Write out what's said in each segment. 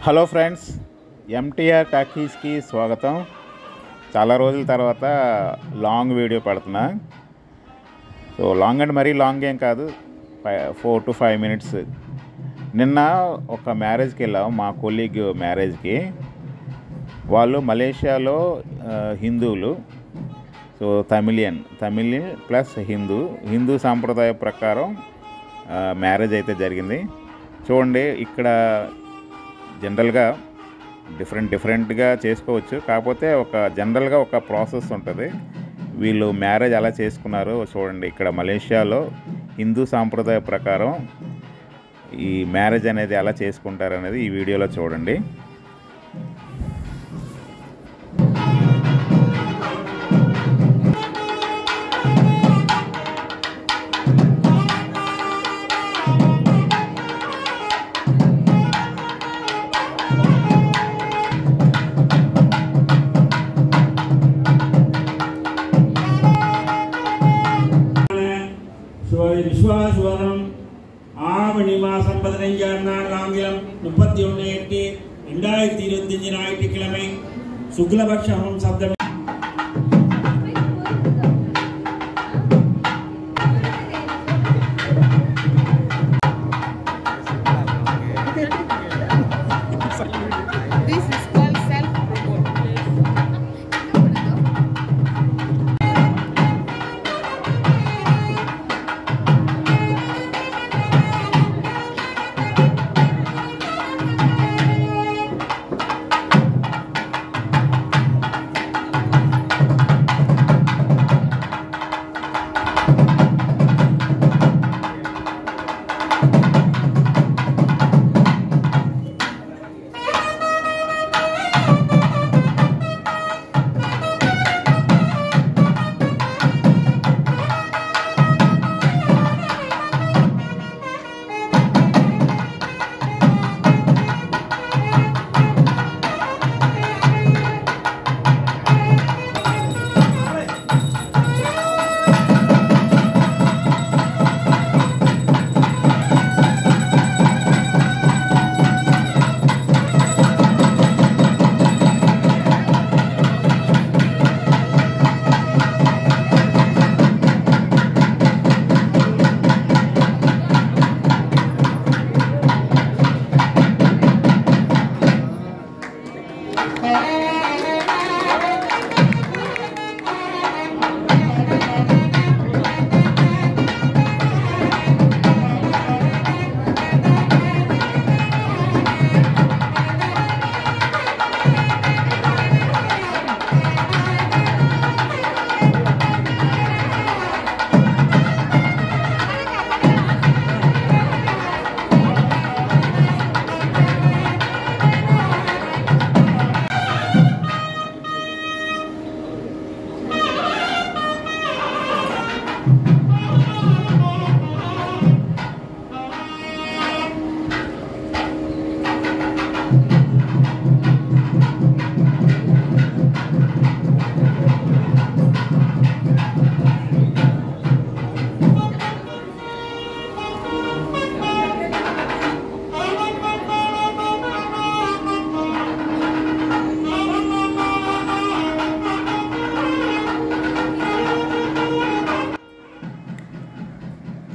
Hello friends, MTR టాకీస్కి స్వాగతం. చాలా రోజుల తర్వాత లాంగ్ వీడియో పెడుతున్నా. సో లాంగ్ అండ్ మరీ లాంగ్ ఏం కాదు, 4 to 5 minutes. నిన్న ఒక మ్యారేజ్కి వెళ్ళాం, మా కొలీగ్ మ్యారేజ్కి. వాళ్ళు మలేషియాలో హిందువులు. సో తమిళియన్ ప్లస్ హిందూ సాంప్రదాయ ప్రకారం మ్యారేజ్ అయితే జరిగింది. చూడండి, ఇక్కడ జనరల్గా డిఫరెంట్గా చేసుకోవచ్చు, కాకపోతే జనరల్గా ఒక ప్రాసెస్ ఉంటుంది. వీళ్ళు మ్యారేజ్ ఎలా చేసుకున్నారో చూడండి. ఇక్కడ మలేషియాలో హిందూ సాంప్రదాయ ప్రకారం ఈ మ్యారేజ్ అనేది ఎలా చేసుకుంటారు అనేది ఈ వీడియోలో చూడండి. விஸ்வாசுவரம் ஆவணி மாதம் 15ஆம் நாள் ஆங்கிலம் 31/8/2025 ஞாயிற்றுக்கிழமை சுக்லபக்ஷம் சப்தமி.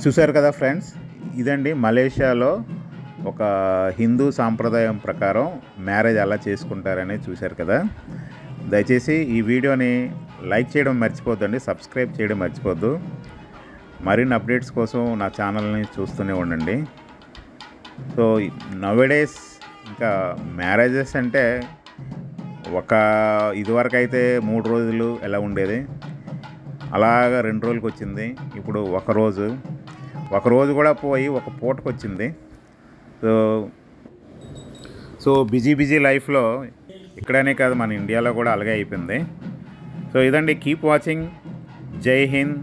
చూశారు కదా ఫ్రెండ్స్, ఇదండి మలేషియాలో ఒక హిందూ సాంప్రదాయం ప్రకారం మ్యారేజ్ ఎలా చేసుకుంటారని చూశారు కదా. దయచేసి ఈ వీడియోని లైక్ చేయడం మర్చిపోద్దండి, సబ్స్క్రైబ్ చేయడం మర్చిపోద్దు. మరిన్ని అప్డేట్స్ కోసం నా ఛానల్ని చూస్తూనే ఉండండి. సో నౌవేడేస్ ఇంకా మ్యారేజెస్ అంటే ఇదివరకు అయితే 3 రోజులు ఎలా ఉండేది, అలాగా 2 రోజులకి వచ్చింది. ఇప్పుడు ఒక రోజు కూడా పోయి ఒక పూటకు వచ్చింది. సో బిజీ లైఫ్లో ఇక్కడనే కాదు, మన ఇండియాలో కూడా అలాగే అయిపోయింది. సో ఇదండి, కీప్ వాచింగ్. జై హింద్.